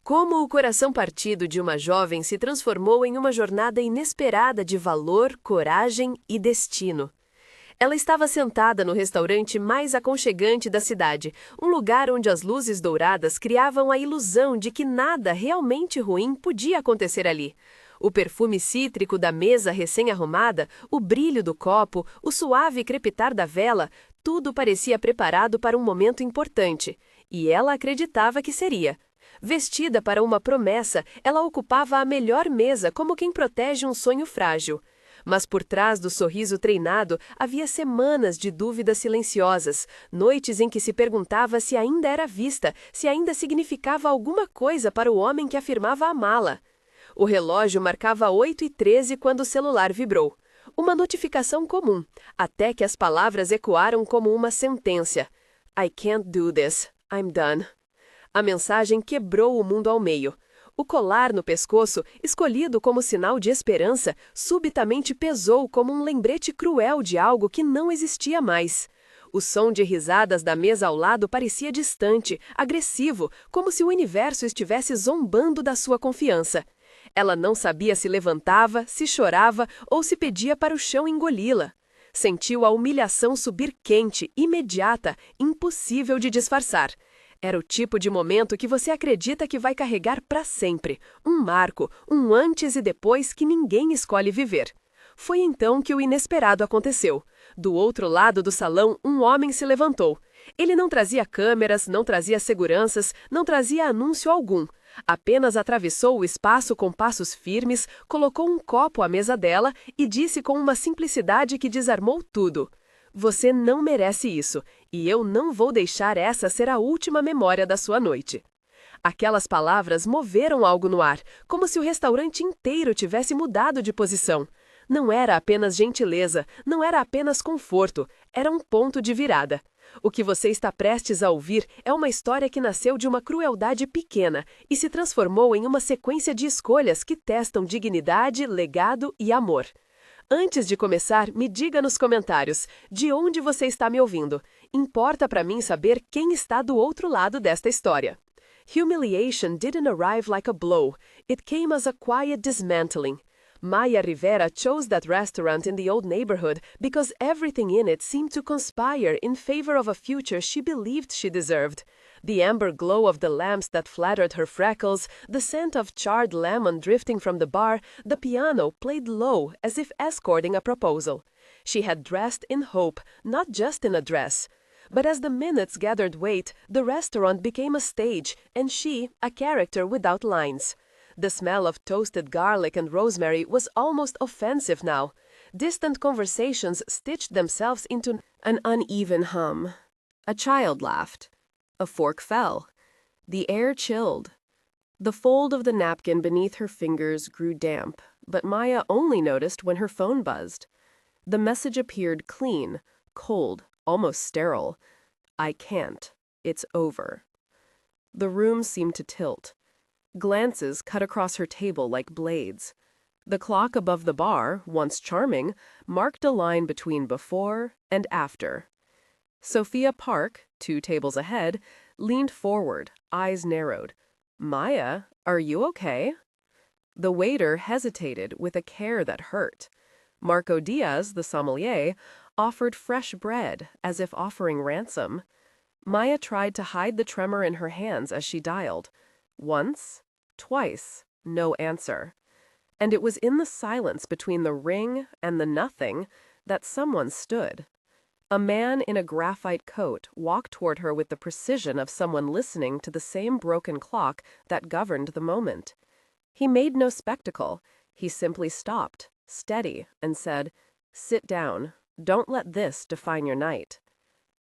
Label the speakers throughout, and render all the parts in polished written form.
Speaker 1: Como o coração partido de uma jovem se transformou em uma jornada inesperada de valor, coragem e destino. Ela estava sentada no restaurante mais aconchegante da cidade, um lugar onde as luzes douradas criavam a ilusão de que nada realmente ruim podia acontecer ali. O perfume cítrico da mesa recém-arrumada, o brilho do copo, o suave crepitar da vela, tudo parecia preparado para um momento importante. E ela acreditava que seria. Vestida para uma promessa, ela ocupava a melhor mesa como quem protege um sonho frágil. Mas por trás do sorriso treinado havia semanas de dúvidas silenciosas, noites em que se perguntava se ainda era vista, se ainda significava alguma coisa para o homem que afirmava amá-la. O relógio marcava 8h13 quando o celular vibrou. Uma notificação comum, até que as palavras ecoaram como uma sentença. I can't do this. I'm done. A mensagem quebrou o mundo ao meio. O colar no pescoço, escolhido como sinal de esperança, subitamente pesou como um lembrete cruel de algo que não existia mais. O som de risadas da mesa ao lado parecia distante, agressivo, como se o universo estivesse zombando da sua confiança. Ela não sabia se levantava, se chorava ou se pedia para o chão engoli-la. Sentiu a humilhação subir quente, imediata, impossível de disfarçar. Era o tipo de momento que você acredita que vai carregar para sempre, um marco, um antes e depois que ninguém escolhe viver. Foi então que o inesperado aconteceu. Do outro lado do salão, um homem se levantou. Ele não trazia câmeras, não trazia seguranças, não trazia anúncio algum. Apenas atravessou o espaço com passos firmes, colocou um copo à mesa dela e disse com uma simplicidade que desarmou tudo. Você não merece isso, e eu não vou deixar essa ser a última memória da sua noite. Aquelas palavras moveram algo no ar, como se o restaurante inteiro tivesse mudado de posição. Não era apenas gentileza, não era apenas conforto, era um ponto de virada. O que você está prestes a ouvir é uma história que nasceu de uma crueldade pequena e se transformou em uma sequência de escolhas que testam dignidade, legado e amor. Antes de começar, me diga nos comentários, de onde você está me ouvindo? Importa para mim saber quem está do outro lado desta história. Humiliation didn't arrive like a blow. It came as a quiet dismantling. Maya Rivera chose that restaurant in the old neighborhood because everything in it seemed to conspire in favor of a future she believed she deserved. The amber glow of the lamps that flattered her freckles, the scent of charred lemon drifting from the bar, the piano played low as if escorting a proposal. She had dressed in hope, not just in a dress. But as the minutes gathered weight, the restaurant became a stage, and she, a character without lines. The smell of toasted garlic and rosemary was almost offensive now. Distant conversations stitched themselves into an uneven hum. A child laughed. A fork fell. The air chilled. The fold of the napkin beneath her fingers grew damp, but Maya only noticed when her phone buzzed. The message appeared clean, cold, almost sterile. I can't. It's over. The room seemed to tilt. Glances cut across her table like blades. The clock above the bar, once charming, marked a line between before and after. Sophia Park, 2 tables ahead, leaned forward, eyes narrowed. Maya, are you okay? The waiter hesitated with a care that hurt. Marco Diaz, the sommelier, offered fresh bread, as if offering ransom. Maya tried to hide the tremor in her hands as she dialed. Once, twice, no answer. And it was in the silence between the ring and the nothing that someone stood. A man in a graphite coat walked toward her with the precision of someone listening to the same broken clock that governed the moment. He made no spectacle. He simply stopped, steady, and said, "Sit down. Don't let this define your night."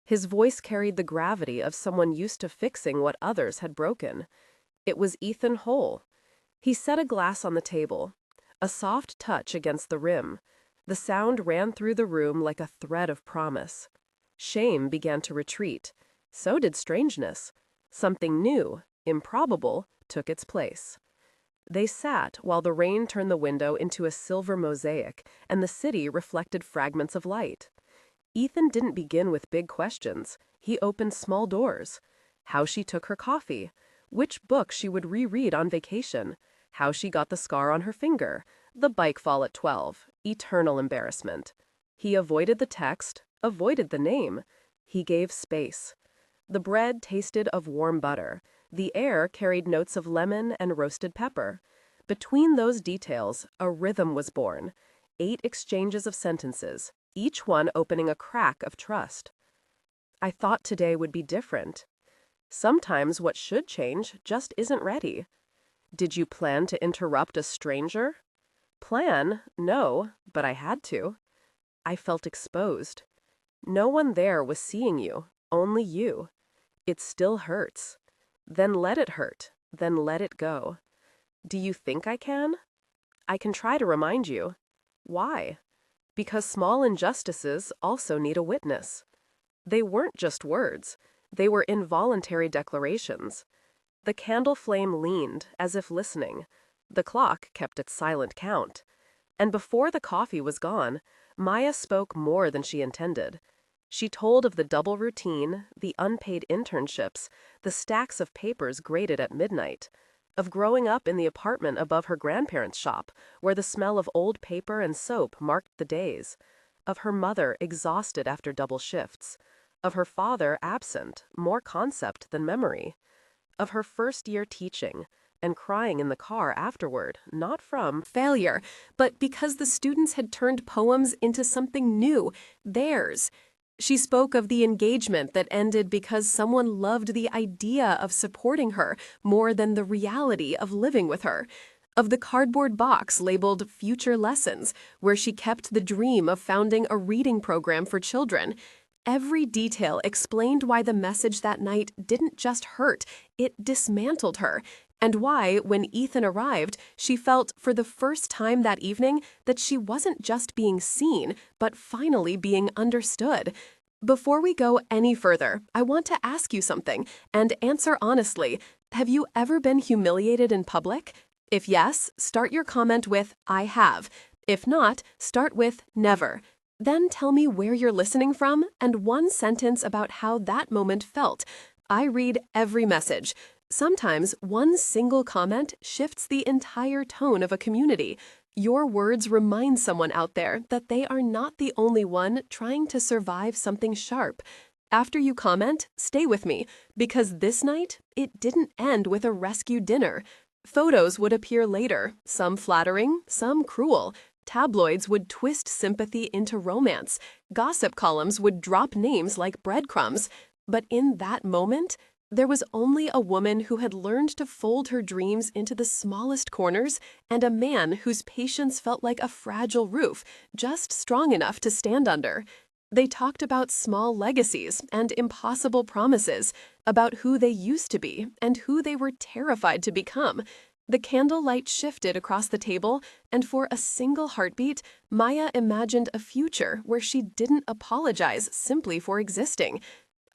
Speaker 1: His voice carried the gravity of someone used to fixing what others had broken. It was Ethan Hole. He set a glass on the table, a soft touch against the rim. The sound ran through the room like a thread of promise. Shame began to retreat. So did strangeness. Something new, improbable, took its place. They sat while the rain turned the window into a silver mosaic, and the city reflected fragments of light. Ethan didn't begin with big questions. He opened small doors. How she took her coffee, which book she would reread on vacation, how she got the scar on her finger, the bike fall at 12, eternal embarrassment. He avoided the text, avoided the name. He gave space. The bread tasted of warm butter. The air carried notes of lemon and roasted pepper. Between those details, a rhythm was born. 8 exchanges of sentences, each one opening a crack of trust. I thought today would be different. Sometimes what should change just isn't ready. Did you plan to interrupt a stranger? Plan? No, but I had to. I felt exposed. No one there was seeing you, only you. It still hurts. Then let it hurt, then let it go. Do you think I can? I can try to remind you. Why? Because small injustices also need a witness. They weren't just words. They were involuntary declarations. The candle flame leaned, as if listening. The clock kept its silent count. And before the coffee was gone, Maya spoke more than she intended. She told of the double routine, the unpaid internships, the stacks of papers graded at midnight, of growing up in the apartment above her grandparents' shop, where the smell of old paper and soap marked the days, of her mother exhausted after double shifts, of her father absent, more concept than memory, of her first year teaching, and crying in the car afterward, not from failure, but because the students had turned poems into something new, theirs. She spoke of the engagement that ended because someone loved the idea of supporting her more than the reality of living with her, of the cardboard box labeled Future Lessons, where she kept the dream of founding a reading program for children. Every detail explained why the message that night didn't just hurt, it dismantled her, and why, when Ethan arrived, she felt for the first time that evening that she wasn't just being seen, but finally being understood. Before we go any further, I want to ask you something, and answer honestly. Have you ever been humiliated in public? If yes, start your comment with, I have. If not, start with, never. Then tell me where you're listening from and one sentence about how that moment felt. I read every message. Sometimes one single comment shifts the entire tone of a community. Your words remind someone out there that they are not the only one trying to survive something sharp. After you comment, stay with me, because this night, it didn't end with a rescue dinner. Photos would appear later, some flattering, some cruel. Tabloids would twist sympathy into romance. Gossip columns would drop names like breadcrumbs. But in that moment, there was only a woman who had learned to fold her dreams into the smallest corners, and a man whose patience felt like a fragile roof, just strong enough to stand under. They talked about small legacies and impossible promises, about who they used to be and who they were terrified to become. The candlelight shifted across the table, and for a single heartbeat, Maya imagined a future where she didn't apologize simply for existing.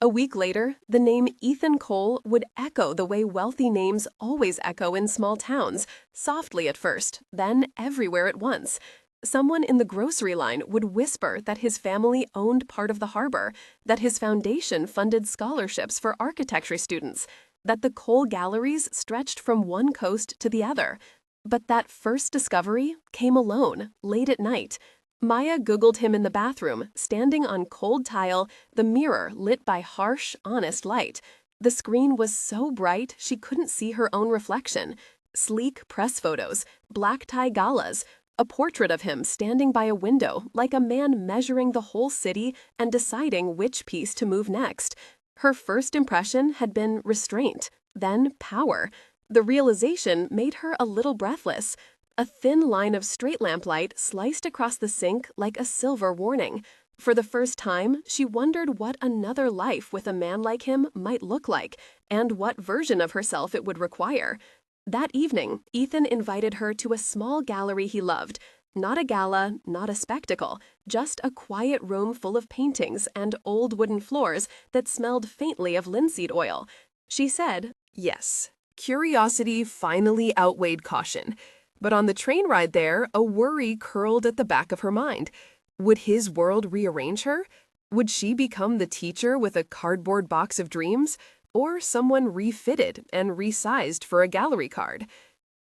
Speaker 1: A week later, the name Ethan Cole would echo the way wealthy names always echo in small towns, softly at first, then everywhere at once. Someone in the grocery line would whisper that his family owned part of the harbor, that his foundation funded scholarships for architecture students, that the Cole galleries stretched from one coast to the other. But that first discovery came alone, late at night. Maya Googled him in the bathroom, standing on cold tile, the mirror lit by harsh, honest light. The screen was so bright she couldn't see her own reflection. Sleek press photos, black tie galas, a portrait of him standing by a window like a man measuring the whole city and deciding which piece to move next. Her first impression had been restraint, then power. The realization made her a little breathless. A thin line of street lamplight sliced across the sink like a silver warning. For the first time, she wondered what another life with a man like him might look like, and what version of herself it would require. That evening, Ethan invited her to a small gallery he loved. Not a gala, not a spectacle, just a quiet room full of paintings and old wooden floors that smelled faintly of linseed oil. She said, yes, curiosity finally outweighed caution. But on the train ride there, a worry curled at the back of her mind. Would his world rearrange her? Would she become the teacher with a cardboard box of dreams? or someone refitted and resized for a gallery card.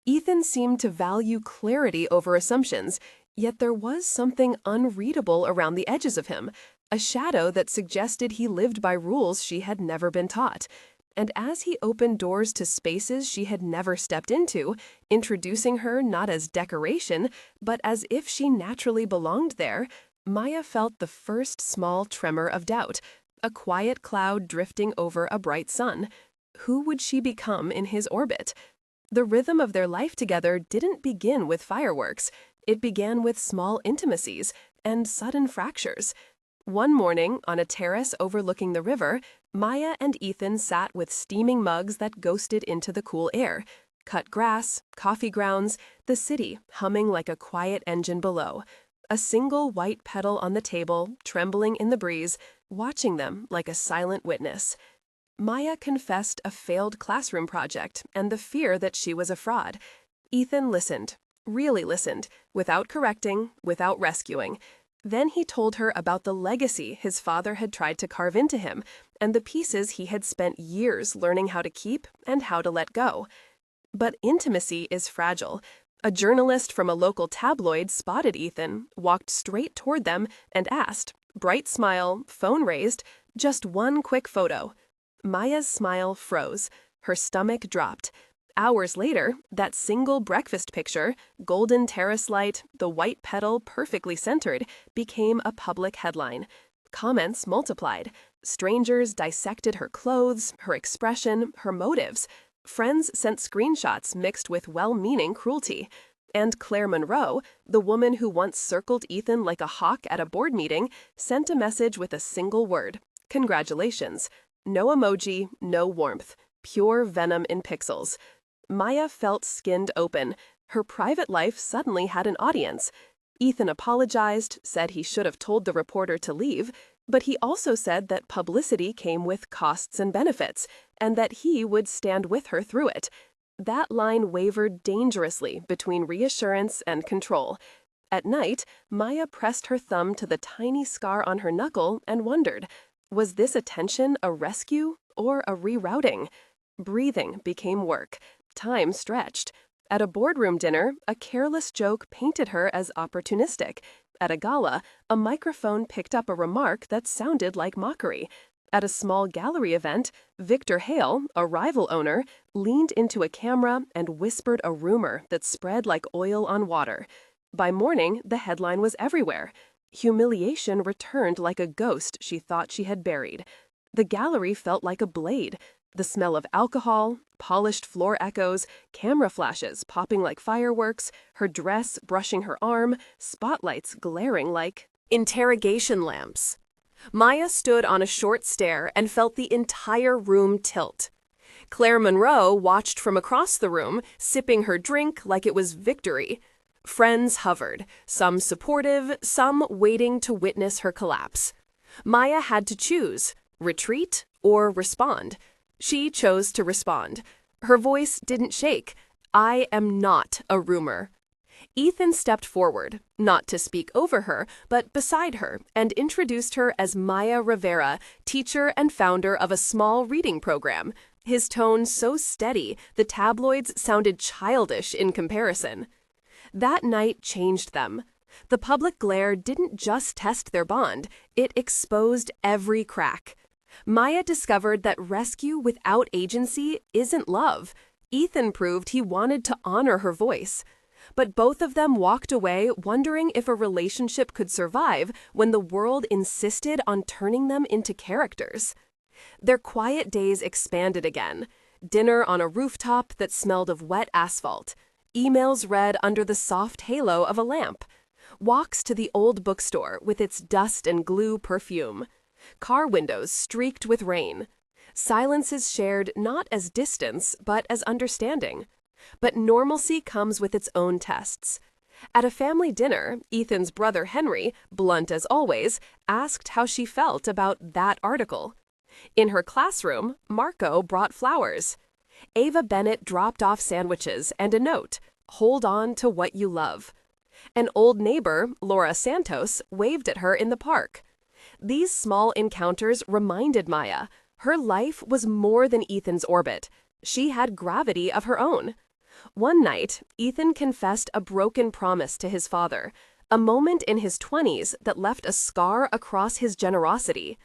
Speaker 1: Ethan seemed to value clarity over assumptions, yet there was something unreadable around the edges of him, a shadow that suggested he lived by rules she had never been taught. And as he opened doors to spaces she had never stepped into, introducing her not as decoration, but as if she naturally belonged there, Maya felt the first small tremor of doubt, a quiet cloud drifting over a bright sun. Who would she become in his orbit? The rhythm of their life together didn't begin with fireworks. It began with small intimacies and sudden fractures. One morning, on a terrace overlooking the river, Maya and Ethan sat with steaming mugs that ghosted into the cool air. Cut grass, coffee grounds, the city humming like a quiet engine below. A single white petal on the table, trembling in the breeze, watching them like a silent witness. Maya confessed a failed classroom project and the fear that she was a fraud. Ethan listened, really listened, without correcting, without rescuing. Then he told her about the legacy his father had tried to carve into him and the pieces he had spent years learning how to keep and how to let go. But intimacy is fragile. A journalist from a local tabloid spotted Ethan, walked straight toward them, and asked, bright smile, phone raised, just one quick photo. Maya's smile froze. Her stomach dropped. Hours later, that single breakfast picture, golden terrace light, the white petal perfectly centered, became a public headline. Comments multiplied. Strangers dissected her clothes, her expression, her motives. Friends sent screenshots mixed with well-meaning cruelty. And Claire Monroe, the woman who once circled Ethan like a hawk at a board meeting, sent a message with a single word: congratulations. No emoji, no warmth. Pure venom in pixels. Maya felt skinned open. Her private life suddenly had an audience. Ethan apologized, said he should have told the reporter to leave, but he also said that publicity came with costs and benefits, and that he would stand with her through it. That line wavered dangerously between reassurance and control. At night, Maya pressed her thumb to the tiny scar on her knuckle and wondered, was this attention a rescue or a rerouting? Breathing became work. Time stretched. At a boardroom dinner, a careless joke painted her as opportunistic. At a gala, a microphone picked up a remark that sounded like mockery. At a small gallery event, Victor Hale, a rival owner, leaned into a camera and whispered a rumor that spread like oil on water. By morning, the headline was everywhere. Humiliation returned like a ghost she thought she had buried. The gallery felt like a blade. The smell of alcohol, polished floor echoes, camera flashes popping like fireworks, her dress brushing her arm, spotlights glaring like interrogation lamps. Maya stood on a short stair and felt the entire room tilt. Claire Monroe watched from across the room, sipping her drink like it was victory. Friends hovered, some supportive, some waiting to witness her collapse. Maya had to choose, retreat or respond. She chose to respond. Her voice didn't shake. I am not a rumor. Ethan stepped forward, not to speak over her, but beside her, and introduced her as Maya Rivera, teacher and founder of a small reading program. His tone so steady, the tabloids sounded childish in comparison. That night changed them. The public glare didn't just test their bond, it exposed every crack. Maya discovered that rescue without agency isn't love. Ethan proved he wanted to honor her voice. But both of them walked away wondering if a relationship could survive when the world insisted on turning them into characters. Their quiet days expanded again. Dinner on a rooftop that smelled of wet asphalt. Emails read under the soft halo of a lamp. Walks to the old bookstore with its dust and glue perfume. Car windows streaked with rain. Silences shared not as distance, but as understanding. But normalcy comes with its own tests. At a family dinner, Ethan's brother Henry, blunt as always, asked how she felt about that article. In her classroom, Marco brought flowers. Ava Bennett dropped off sandwiches and a note, "Hold on to what you love." An old neighbor, Laura Santos, waved at her in the park. These small encounters reminded Maya, Her life was more than Ethan's orbit. She had gravity of her own. One night, Ethan confessed a broken promise to his father, a moment in his 20s that left a scar across his generosity.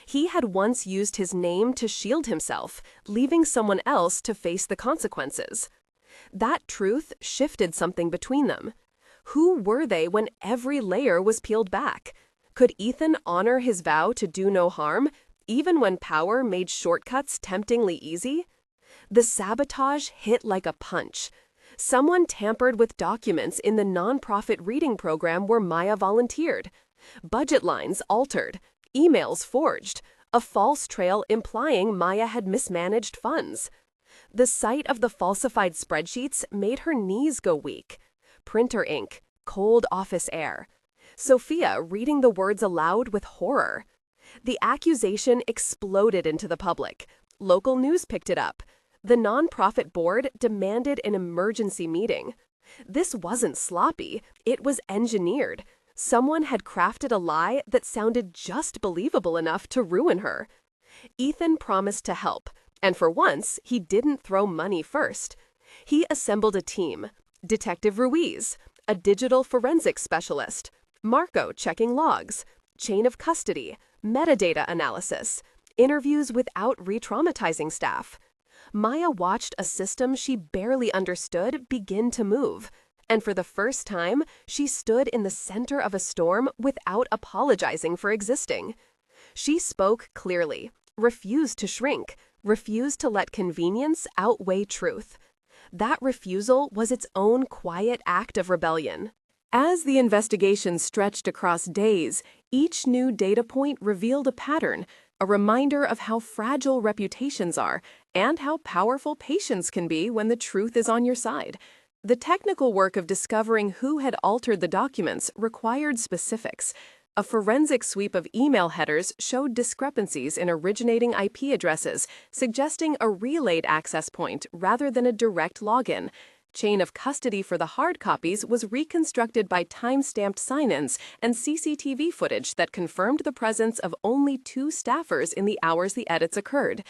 Speaker 1: He had once used his name to shield himself, leaving someone else to face the consequences. That truth shifted something between them. Who were they when every layer was peeled back? Could Ethan honor his vow to do no harm, even when power made shortcuts temptingly easy? The sabotage hit like a punch. Someone tampered with documents in the nonprofit reading program where Maya volunteered. Budget lines altered, emails forged, a false trail implying Maya had mismanaged funds. The sight of the falsified spreadsheets made her knees go weak. Printer ink, cold office air. Sophia reading the words aloud with horror. The accusation exploded into the public. Local news picked it up. The nonprofit board demanded an emergency meeting. This wasn't sloppy, it was engineered. Someone had crafted a lie that sounded just believable enough to ruin her. Ethan promised to help, and for once, he didn't throw money first. He assembled a team. Detective Ruiz, a digital forensics specialist, Marco checking logs, chain of custody, metadata analysis, interviews without re-traumatizing staff. Maya watched a system she barely understood begin to move, and for the first time, she stood in the center of a storm without apologizing for existing. She spoke clearly, refused to shrink, refused to let convenience outweigh truth. That refusal was its own quiet act of rebellion. As the investigation stretched across days, each new data point revealed a pattern, a reminder of how fragile reputations are and how powerful patience can be when the truth is on your side. The technical work of discovering who had altered the documents required specifics. A forensic sweep of email headers showed discrepancies in originating IP addresses, suggesting a relayed access point rather than a direct login. Chain of custody for the hard copies was reconstructed by time-stamped sign-ins and CCTV footage that confirmed the presence of only 2 staffers in the hours the edits occurred.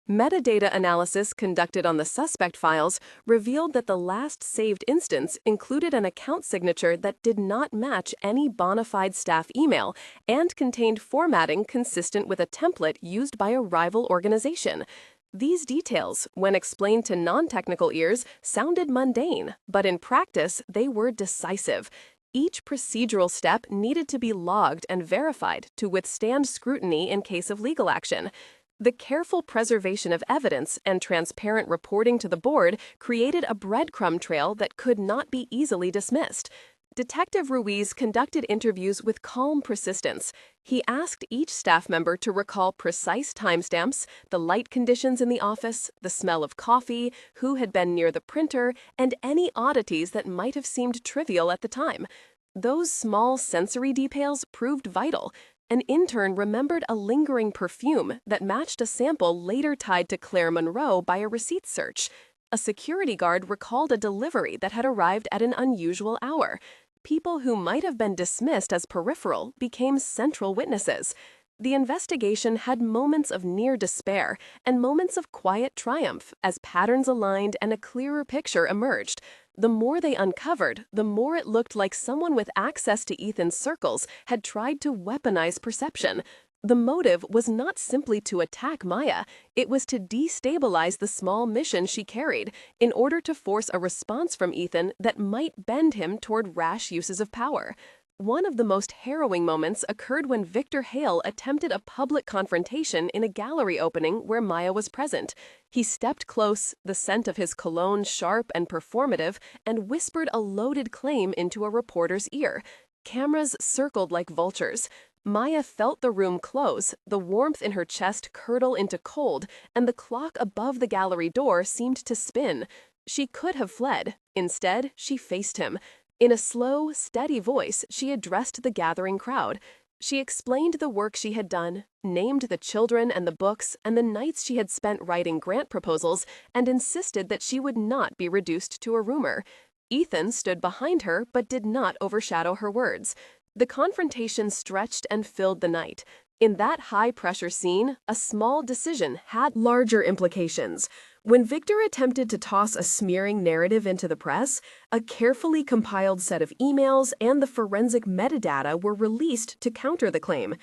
Speaker 1: Metadata analysis conducted on the suspect files revealed that the last saved instance included an account signature that did not match any bona fide staff email and contained formatting consistent with a template used by a rival organization. These details, when explained to non-technical ears, sounded mundane, but in practice, they were decisive. Each procedural step needed to be logged and verified to withstand scrutiny in case of legal action. The careful preservation of evidence and transparent reporting to the board created a breadcrumb trail that could not be easily dismissed. Detective Ruiz conducted interviews with calm persistence. He asked each staff member to recall precise timestamps, the light conditions in the office, the smell of coffee, who had been near the printer, and any oddities that might have seemed trivial at the time. Those small sensory details proved vital. An intern remembered a lingering perfume that matched a sample later tied to Claire Monroe by a receipt search. A security guard recalled a delivery that had arrived at an unusual hour. People who might have been dismissed as peripheral became central witnesses. The investigation had moments of near despair and moments of quiet triumph as patterns aligned and a clearer picture emerged. The more they uncovered, the more it looked like someone with access to Ethan's circles had tried to weaponize perception. The motive was not simply to attack Maya, it was to destabilize the small mission she carried in order to force a response from Ethan that might bend him toward rash uses of power. One of the most harrowing moments occurred when Victor Hale attempted a public confrontation in a gallery opening where Maya was present. He stepped close, the scent of his cologne sharp and performative, and whispered a loaded claim into a reporter's ear. Cameras circled like vultures. Maya felt the room close, the warmth in her chest curdle into cold, and the clock above the gallery door seemed to spin. She could have fled. Instead, she faced him. In a slow, steady voice, she addressed the gathering crowd. She explained the work she had done, named the children and the books and the nights she had spent writing grant proposals, and insisted that she would not be reduced to a rumor. Ethan stood behind her but did not overshadow her words. The confrontation stretched and filled the night. In that high-pressure scene, a small decision had larger implications. When Victor attempted to toss a smearing narrative into the press, a carefully compiled set of emails and the forensic metadata were released to counter the claim.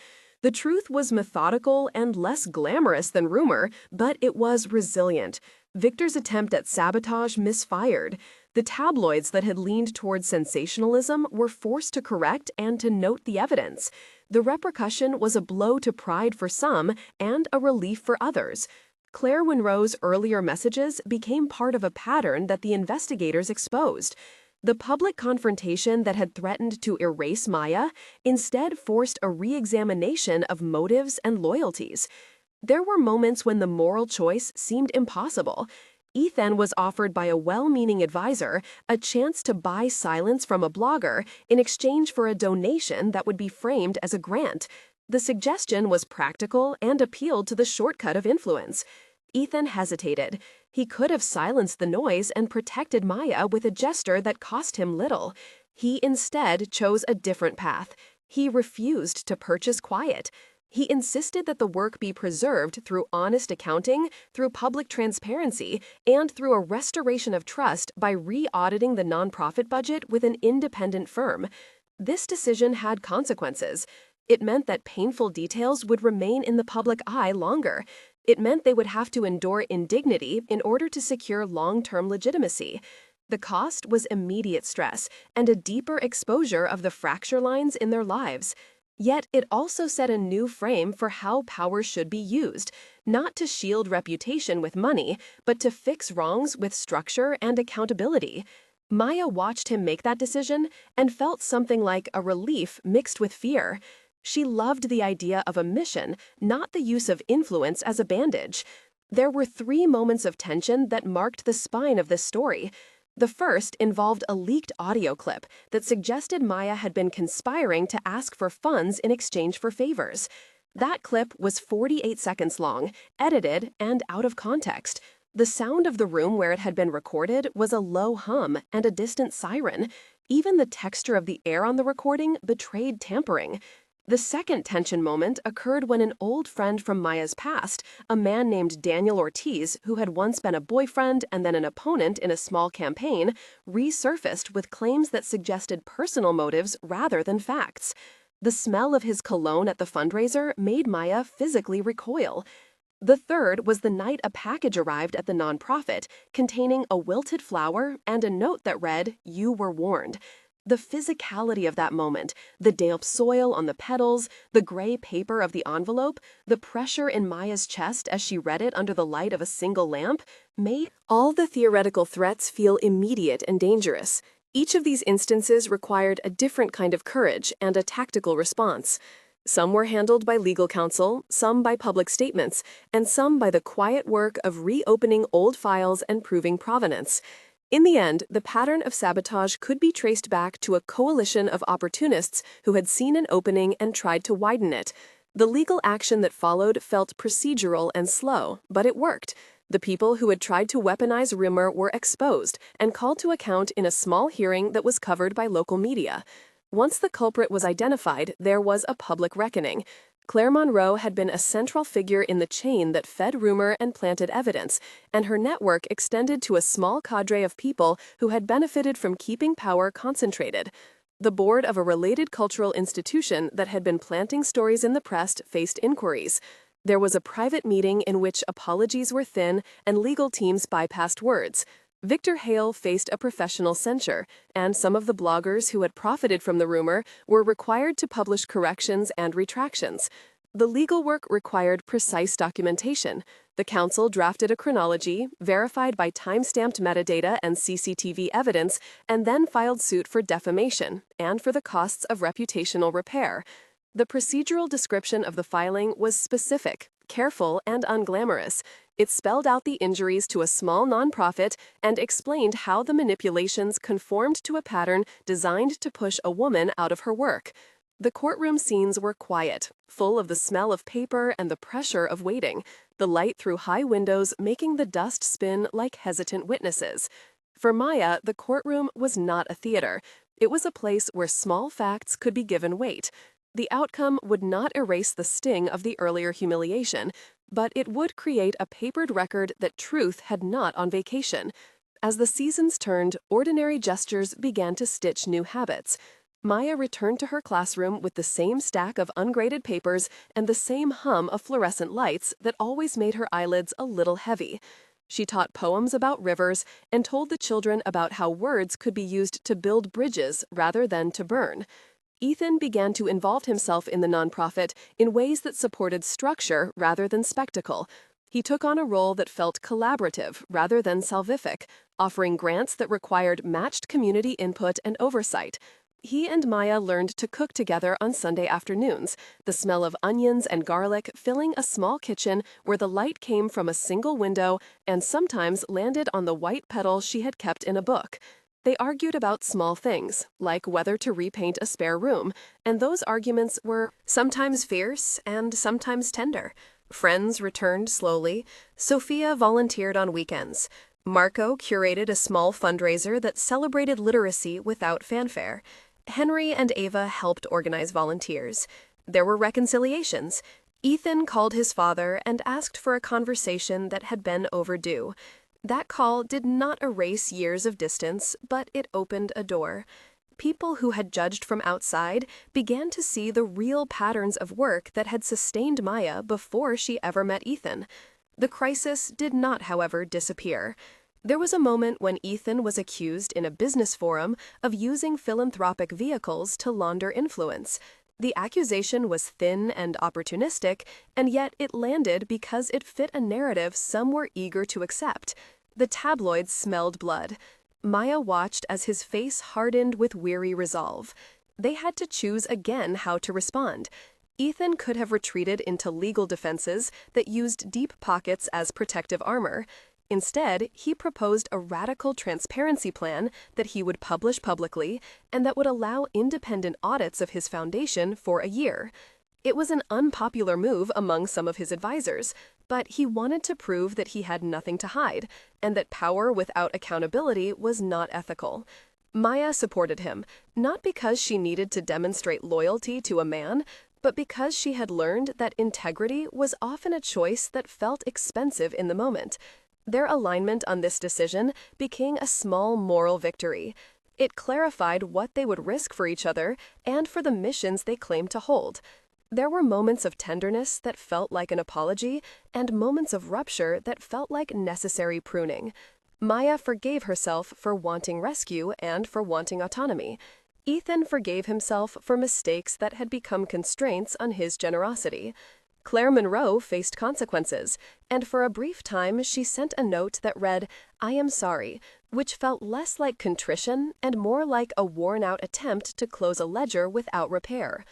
Speaker 1: The truth was methodical and less glamorous than rumor, but it was resilient. Victor's attempt at sabotage misfired. The tabloids that had leaned toward sensationalism were forced to correct and to note the evidence. The repercussion was a blow to pride for some and a relief for others. Claire Winro's earlier messages became part of a pattern that the investigators exposed. The public confrontation that had threatened to erase Maya instead forced a re-examination of motives and loyalties. There were moments when the moral choice seemed impossible. Ethan was offered by a well-meaning advisor a chance to buy silence from a blogger in exchange for a donation that would be framed as a grant. The suggestion was practical and appealed to the shortcut of influence. Ethan hesitated. He could have silenced the noise and protected Maya with a gesture that cost him little. He instead chose a different path. He refused to purchase quiet. He insisted that the work be preserved through honest accounting, through public transparency, and through a restoration of trust by re-auditing the nonprofit budget with an independent firm. This decision had consequences. It meant that painful details would remain in the public eye longer. It meant they would have to endure indignity in order to secure long-term legitimacy. The cost was immediate stress and a deeper exposure of the fracture lines in their lives. Yet it also set a new frame for how power should be used, not to shield reputation with money, but to fix wrongs with structure and accountability. Maya watched him make that decision and felt something like a relief mixed with fear. She loved the idea of a mission, not the use of influence as a bandage. There were 3 moments of tension that marked the spine of this story. The first involved a leaked audio clip that suggested Maya had been conspiring to ask for funds in exchange for favors. That clip was 48 seconds long, edited, and out of context. The sound of the room where it had been recorded was a low hum and a distant siren. Even the texture of the air on the recording betrayed tampering. The second tension moment occurred when an old friend from Maya's past, a man named Daniel Ortiz, who had once been a boyfriend and then an opponent in a small campaign, resurfaced with claims that suggested personal motives rather than facts. The smell of his cologne at the fundraiser made Maya physically recoil. The third was the night a package arrived at the nonprofit containing a wilted flower and a note that read, "You were warned." The physicality of that moment, the damp soil on the petals, the gray paper of the envelope, the pressure in Maya's chest as she read it under the light of a single lamp, made all the theoretical threats feel immediate and dangerous. Each of these instances required a different kind of courage and a tactical response. Some were handled by legal counsel, some by public statements, and some by the quiet work of reopening old files and proving provenance. In the end, the pattern of sabotage could be traced back to a coalition of opportunists who had seen an opening and tried to widen it. The legal action that followed felt procedural and slow, but it worked. The people who had tried to weaponize rumor were exposed and called to account in a small hearing that was covered by local media. Once the culprit was identified, there was a public reckoning. Claire Monroe had been a central figure in the chain that fed rumor and planted evidence, and her network extended to a small cadre of people who had benefited from keeping power concentrated. The board of a related cultural institution that had been planting stories in the press faced inquiries. There was a private meeting in which apologies were thin and legal teams bypassed words. Victor Hale faced a professional censure, and some of the bloggers who had profited from the rumor were required to publish corrections and retractions. The legal work required precise documentation. The council drafted a chronology, verified by time-stamped metadata and CCTV evidence, and then filed suit for defamation and for the costs of reputational repair. The procedural description of the filing was specific, careful, and unglamorous. It spelled out the injuries to a small nonprofit and explained how the manipulations conformed to a pattern designed to push a woman out of her work. The courtroom scenes were quiet, full of the smell of paper and the pressure of waiting, the light through high windows making the dust spin like hesitant witnesses. For Maya, the courtroom was not a theater. It was a place where small facts could be given weight. The outcome would not erase the sting of the earlier humiliation, but it would create a papered record that truth had not on vacation. As the seasons turned, ordinary gestures began to stitch new habits. Maya returned to her classroom with the same stack of ungraded papers and the same hum of fluorescent lights that always made her eyelids a little heavy. She taught poems about rivers and told the children about how words could be used to build bridges rather than to burn. Ethan began to involve himself in the nonprofit in ways that supported structure rather than spectacle. He took on a role that felt collaborative rather than salvific, offering grants that required matched community input and oversight. He and Maya learned to cook together on Sunday afternoons, the smell of onions and garlic filling a small kitchen where the light came from a single window and sometimes landed on the white petals she had kept in a book. They argued about small things, like whether to repaint a spare room, and those arguments were sometimes fierce and sometimes tender. Friends returned slowly. Sophia volunteered on weekends. Marco curated a small fundraiser that celebrated literacy without fanfare. Henry and Ava helped organize volunteers. There were reconciliations. Ethan called his father and asked for a conversation that had been overdue. That call did not erase years of distance, but it opened a door. People who had judged from outside began to see the real patterns of work that had sustained Maya before she ever met Ethan. The crisis did not, however, disappear. There was a moment when Ethan was accused in a business forum of using philanthropic vehicles to launder influence. The accusation was thin and opportunistic, and yet it landed because it fit a narrative some were eager to accept. The tabloids smelled blood. Maya watched as his face hardened with weary resolve. They had to choose again how to respond. Ethan could have retreated into legal defenses that used deep pockets as protective armor. Instead, he proposed a radical transparency plan that he would publish publicly and that would allow independent audits of his foundation for a year. It was an unpopular move among some of his advisors, but he wanted to prove that he had nothing to hide and that power without accountability was not ethical. Maya supported him, not because she needed to demonstrate loyalty to a man, but because she had learned that integrity was often a choice that felt expensive in the moment. Their alignment on this decision became a small moral victory. It clarified what they would risk for each other and for the missions they claimed to hold. There were moments of tenderness that felt like an apology and moments of rupture that felt like necessary pruning. Maya forgave herself for wanting rescue and for wanting autonomy. Ethan forgave himself for mistakes that had become constraints on his generosity. Claire Monroe faced consequences, and for a brief time she sent a note that read, "I am sorry," which felt less like contrition and more like a worn-out attempt to close a ledger without repair.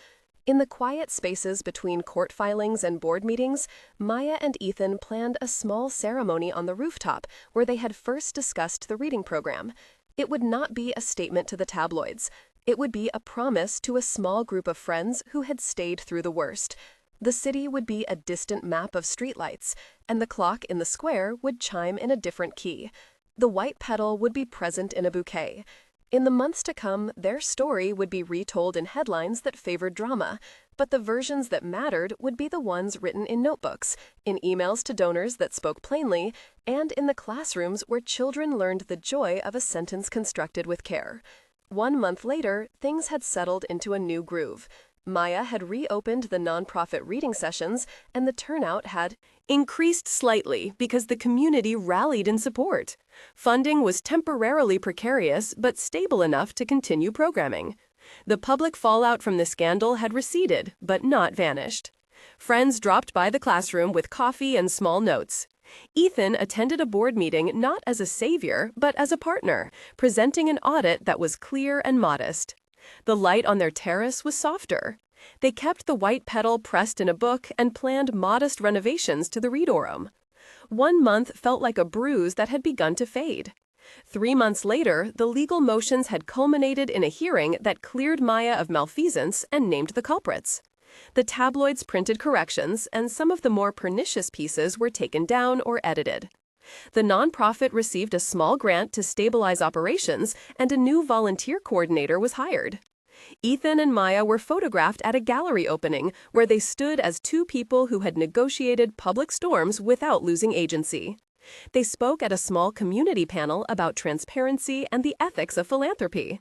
Speaker 1: In the quiet spaces between court filings and board meetings, Maya and Ethan planned a small ceremony on the rooftop where they had first discussed the reading program. It would not be a statement to the tabloids. It would be a promise to a small group of friends who had stayed through the worst. The city would be a distant map of streetlights, and the clock in the square would chime in a different key. The white petal would be present in a bouquet. In the months to come, their story would be retold in headlines that favored drama, but the versions that mattered would be the ones written in notebooks, in emails to donors that spoke plainly, and in the classrooms where children learned the joy of a sentence constructed with care. 1 month later, things had settled into a new groove. Maya had reopened the nonprofit reading sessions, and the turnout had increased slightly because the community rallied in support. Funding was temporarily precarious but stable enough to continue programming. The public fallout from the scandal had receded but not vanished. Friends dropped by the classroom with coffee and small notes. Ethan attended a board meeting not as a savior but as a partner, presenting an audit that was clear and modest. The light on their terrace was softer. They kept the white petal pressed in a book and planned modest renovations to the readorum. 1 month felt like a bruise that had begun to fade. 3 months later, the legal motions had culminated in a hearing that cleared Maya of malfeasance and named the culprits. The tabloids printed corrections, and some of the more pernicious pieces were taken down or edited. The nonprofit received a small grant to stabilize operations, and a new volunteer coordinator was hired. Ethan and Maya were photographed at a gallery opening where they stood as two people who had negotiated public storms without losing agency. They spoke at a small community panel about transparency and the ethics of philanthropy.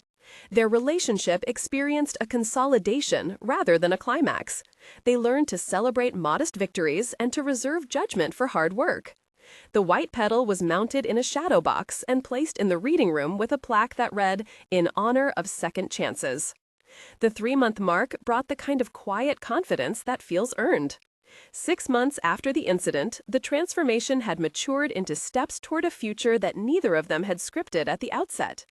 Speaker 1: Their relationship experienced a consolidation rather than a climax. They learned to celebrate modest victories and to reserve judgment for hard work. The white petal was mounted in a shadow box and placed in the reading room with a plaque that read, "In honor of second chances." The 3-month mark brought the kind of quiet confidence that feels earned. 6 months after the incident, the transformation had matured into steps toward a future that neither of them had scripted at the outset.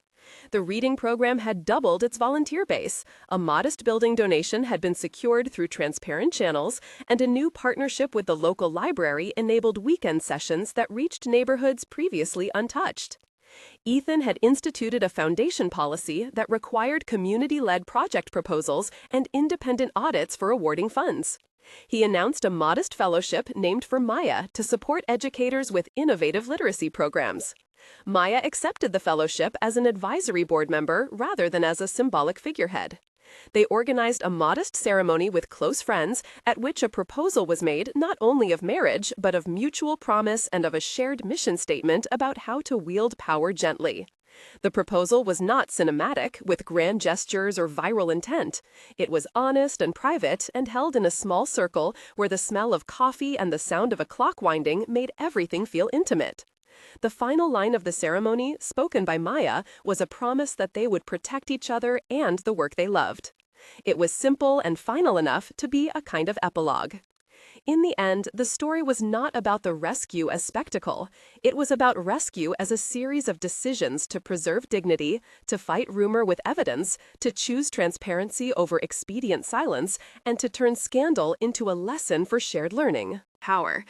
Speaker 1: The reading program had doubled its volunteer base, a modest building donation had been secured through transparent channels, and a new partnership with the local library enabled weekend sessions that reached neighborhoods previously untouched. Ethan had instituted a foundation policy that required community-led project proposals and independent audits for awarding funds. He announced a modest fellowship named for Maya to support educators with innovative literacy programs. Maya accepted the fellowship as an advisory board member rather than as a symbolic figurehead. They organized a modest ceremony with close friends at which a proposal was made not only of marriage but of mutual promise and of a shared mission statement about how to wield power gently. The proposal was not cinematic, with grand gestures or viral intent. It was honest and private and held in a small circle where the smell of coffee and the sound of a clock winding made everything feel intimate. The final line of the ceremony, spoken by Maya, was a promise that they would protect each other and the work they loved. It was simple and final enough to be a kind of epilogue. In the end, the story was not about the rescue as spectacle. It was about rescue as a series of decisions to preserve dignity, to fight rumor with evidence, to choose transparency over expedient silence, and to turn scandal into a lesson for shared learning. Power.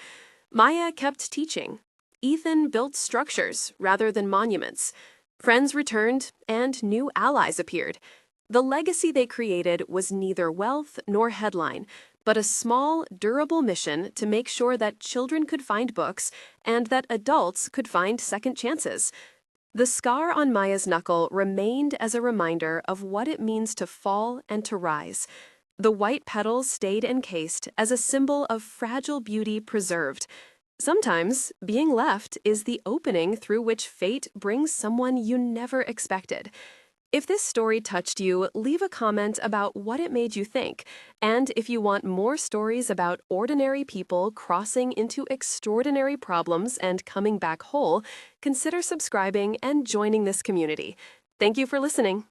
Speaker 1: Maya kept teaching. Ethan built structures rather than monuments. Friends returned, and new allies appeared. The legacy they created was neither wealth nor headline, but a small, durable mission to make sure that children could find books and that adults could find second chances. The scar on Maya's knuckle remained as a reminder of what it means to fall and to rise. The white petals stayed encased as a symbol of fragile beauty preserved. Sometimes, being left is the opening through which fate brings someone you never expected. If this story touched you, leave a comment about what it made you think. And if you want more stories about ordinary people crossing into extraordinary problems and coming back whole, consider subscribing and joining this community. Thank you for listening.